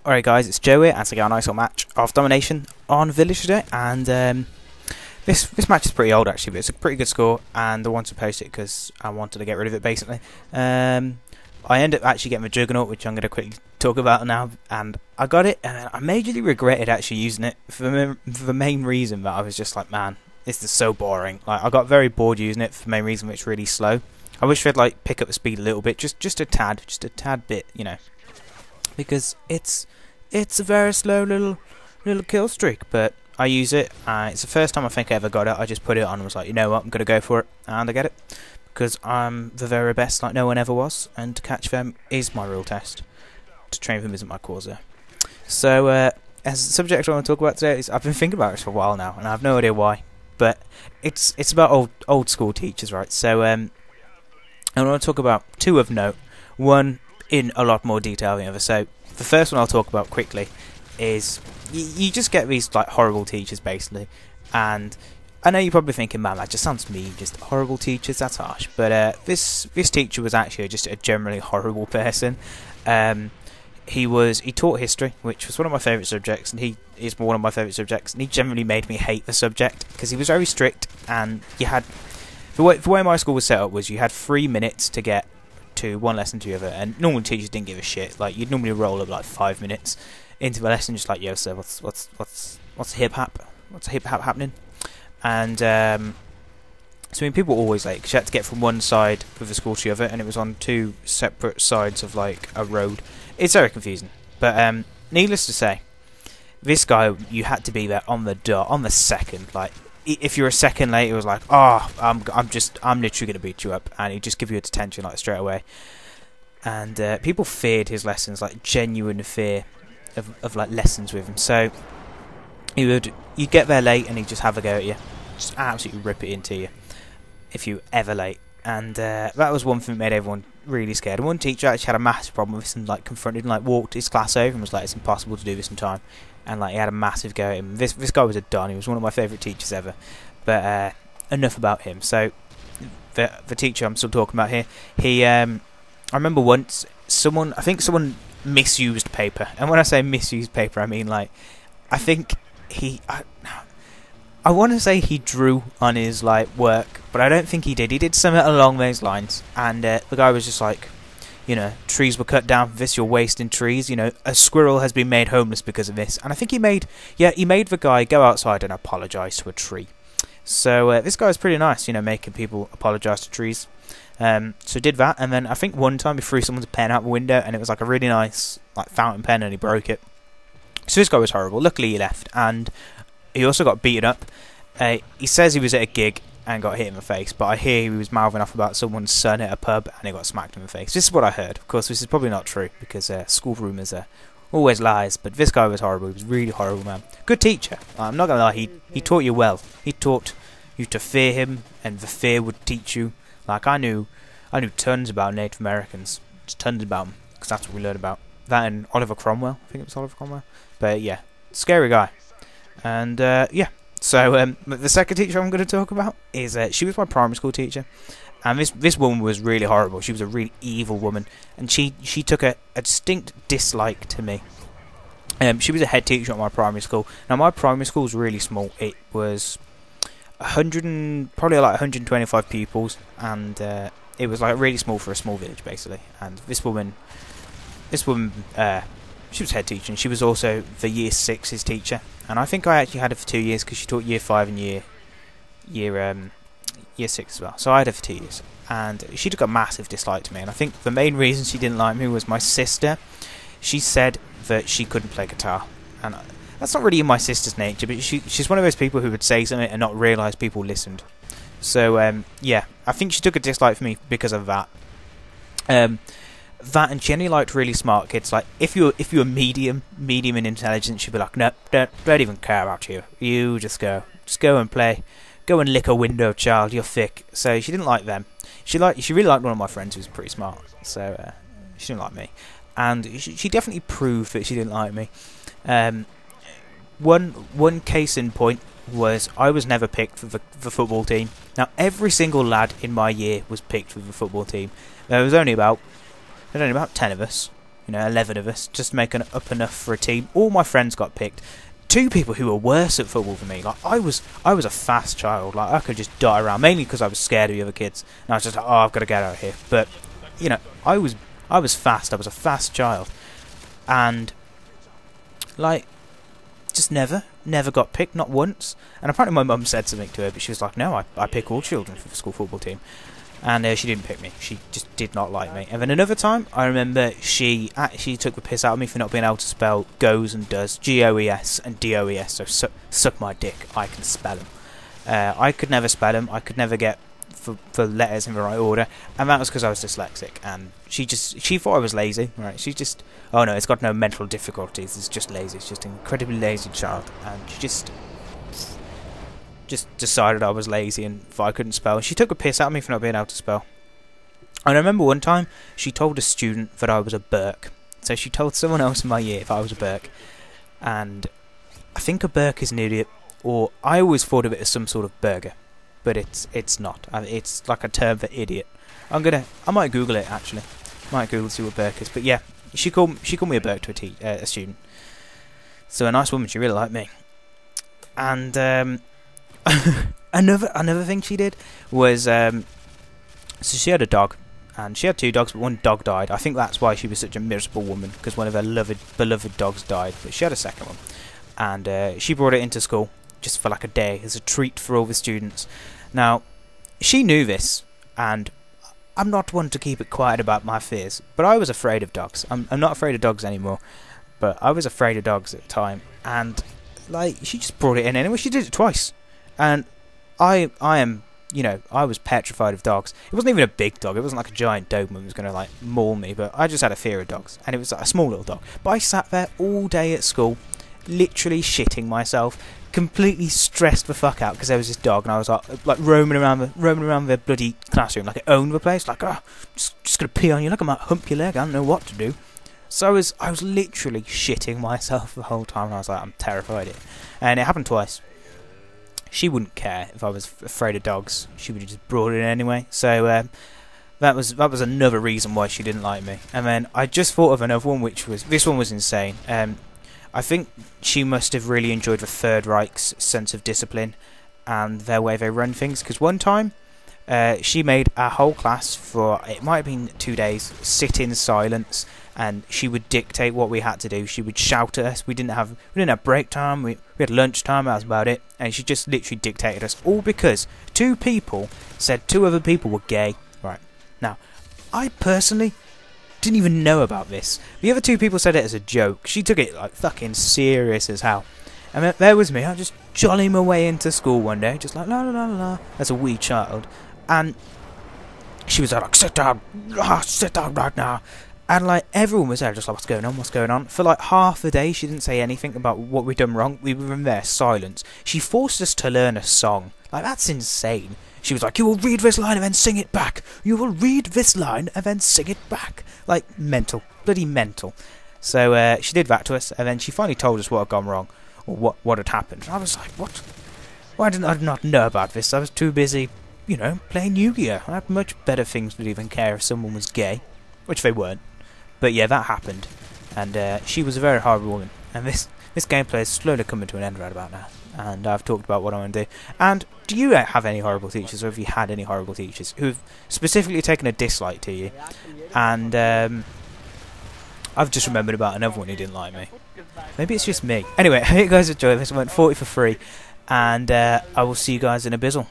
Alright guys, it's Joe here, as I got a nice little match of domination on Village today, and this match is pretty old actually, but it's a pretty good score, and I wanted to post it because I wanted to get rid of it basically. I ended up actually getting a Juggernaut, which I'm going to quickly talk about now, and I got it, and I majorly regretted actually using it for the main reason that I was just like, man, this is so boring. Like, I got very bored using it for the main reason that it's really slow. I wish they'd like pick up the speed a little bit, just a tad bit, you know. Because it's a very slow little kill streak, but I use it. It's the first time I think I ever got it. I just put it on and was like, you know what, I'm gonna go for it, and I get it because I'm the very best, like no one ever was, and to catch them is my real test. To train them isn't my cause there. So as the subject I want to talk about today is, I've been thinking about this for a while now, and I have no idea why, but it's about old school teachers, right? So I want to talk about two of note. One in a lot more detail than the other. So the first one I'll talk about quickly is you just get these like horrible teachers basically, and I know you're probably thinking, man, that just sounds mean, just horrible teachers, that's harsh. But this teacher was actually just a generally horrible person. He taught history, which was one of my favourite subjects, and he is one of my favourite subjects, and he generally made me hate the subject because he was very strict, and you had the way my school was set up was you had 3 minutes to get to one lesson to the other, and normal teachers didn't give a shit. Like, you'd normally roll up like 5 minutes into the lesson, just like, yo, sir, what's hip hop happening? And so I mean, people were always late because you had to get from one side of the school to the other, and it was on two separate sides of like a road. It's very confusing, but needless to say, this guy, you had to be there on the dot, on the second. Like, if you're a second late, it was like, oh, I'm literally gonna beat you up, and he'd just give you a detention like straight away. And people feared his lessons, like genuine fear of like lessons with him. So you'd get there late, and he'd just have a go at you, just absolutely rip it into you if you were ever late. And that was one thing that made everyone really scared. And one teacher actually had a massive problem with this, and like confronted and like walked his class over and was like, it's impossible to do this in time. And like, he had a massive go at him. This guy was a don. He was one of my favourite teachers ever. But enough about him. So the teacher I'm still talking about here, he I remember once someone misused paper. And when I say misused paper, I mean like, I think I want to say he drew on his like work, but I don't think he did. He did something along those lines, and the guy was just like, you know, trees were cut down for this, you're wasting trees, you know, a squirrel has been made homeless because of this. And I think he made the guy go outside and apologise to a tree. So this guy was pretty nice, you know, making people apologise to trees. So did that, and then I think one time he threw someone's pen out the window, and it was like a really nice like fountain pen, and he broke it. So this guy was horrible. Luckily he left, and he also got beaten up. He says he was at a gig and got hit in the face, but I hear he was mouthing off about someone's son at a pub and he got smacked in the face. This is what I heard. Of course, this is probably not true because school rumours are always lies, but this guy was horrible. He was really horrible, man. Good teacher. I'm not going to lie, he taught you well. He taught you to fear him, and the fear would teach you. Like, I knew tons about Native Americans, just tons about them, because that's what we learned about. That and Oliver Cromwell, I think it was Oliver Cromwell. But yeah, scary guy. And yeah. So the second teacher I'm going to talk about is she was my primary school teacher, and this woman was really horrible. She was a really evil woman, and she took a distinct dislike to me. She was a head teacher at my primary school. Now my primary school was really small. It was probably like 125 pupils, and it was like really small for a small village basically. And this woman, she was head teacher, and she was also the year 6's teacher. And I think I actually had her for 2 years because she taught year 5 and year 6 as well. So I had her for 2 years, and she took a massive dislike to me. And I think the main reason she didn't like me was my sister. She said that she couldn't play guitar, and that's not really in my sister's nature. But she's one of those people who would say something and not realise people listened. So yeah, I think she took a dislike for me because of that. That, and she only liked really smart kids. Like, if you were medium in intelligence, she'd be like, no, don't even care about you. You just go and play, go and lick a window, child. You're thick. So she didn't like them. She really liked one of my friends who was pretty smart. So she didn't like me, and she definitely proved that she didn't like me. One case in point was I was never picked for the football team. Now every single lad in my year was picked for the football team. There was only about 10 of us, you know, 11 of us, just making up enough for a team. All my friends got picked. 2 people who were worse at football than me. Like I was a fast child. Like I could just dart around, mainly because I was scared of the other kids. And I was just like, oh, I've got to get out of here. But you know, I was fast. I was a fast child, and like just never got picked, not once. And apparently my mum said something to her, but she was like, no, I pick all children for the school football team. And she didn't pick me. She just did not like me. And then another time, I remember she actually took the piss out of me for not being able to spell goes and does, G-O-E-S and D-O-E-S. So suck my dick, I can spell them. I could never spell them. I could never get for letters in the right order, and that was because I was dyslexic. And she thought I was lazy, right? She just, oh no, it's got no mental difficulties. It's just lazy. It's just an incredibly lazy child, and she just decided I was lazy and thought I couldn't spell. And she took a piss out of me for not being able to spell. And I remember one time she told a student that I was a berk. So she told someone else in my year if I was a berk, and I think a berk is an idiot, or I always thought of it as some sort of burger. But it's not. It's like a term for idiot. I might Google it actually. Might Google to see what berk is. But yeah, she called me a berk to a student. So a nice woman. She really liked me. And another thing she did was so she had a dog, and she had 2 dogs, but one dog died. I think that's why she was such a miserable woman, because one of her beloved dogs died. But she had a second one, and she brought it into school just for like a day as a treat for all the students. Now, she knew this, and I'm not one to keep it quiet about my fears, but I was afraid of dogs. I'm not afraid of dogs anymore, but I was afraid of dogs at the time, and like she just brought it in anyway. She did it twice, and I am, you know, I was petrified of dogs. It wasn't even a big dog. It wasn't like a giant Doberman who was going to like maul me, but I just had a fear of dogs, and it was like a small little dog. But I sat there all day at school, literally shitting myself, completely stressed the fuck out because there was this dog, and I was like roaming around the bloody classroom like it owned the place. Like, oh, just gonna pee on you. Look, I might hump your leg. I don't know what to do. So I was literally shitting myself the whole time. And I was like, I'm terrified of it, and it happened twice. She wouldn't care if I was afraid of dogs. She would have just brought it in anyway. So that was another reason why she didn't like me. And then I just thought of another one, which was, this one was insane. I think she must have really enjoyed the Third Reich's sense of discipline and their way they run things, because one time she made our whole class, for it might have been 2 days, sit in silence, and she would dictate what we had to do. She would shout at us. We didn't have break time. We had lunch time. That was about it. And she just literally dictated us, all because 2 people said 2 other people were gay. Right now, I personally didn't even know about this. The other 2 people said it as a joke. She took it like fucking serious as hell. And there was me. I just jolly my way into school one day, just like la la la la, as a wee child. And she was like, sit down right now. And like everyone was there, just like, what's going on? For like half the day, she didn't say anything about what we'd done wrong. We were in there, silence. She forced us to learn a song. Like, that's insane. She was like, you will read this line and then sing it back. You will read this line and then sing it back. Like, mental. Bloody mental. So she did that to us, and then she finally told us what had gone wrong, or what had happened. And I was like, what? Why did I not know about this? I was too busy, you know, playing Yu-Gi-Oh! I had much better things to even care if someone was gay. Which they weren't. But yeah, that happened. And she was a very horrible woman. And this gameplay is slowly coming to an end right about now. And I've talked about what I want to do. And do you have any horrible teachers, or have you had any horrible teachers who've specifically taken a dislike to you? And I've just remembered about another one who didn't like me. Maybe it's just me. Anyway, I hope you guys enjoyed this. I went 40 for free. And I will see you guys in a bizzle.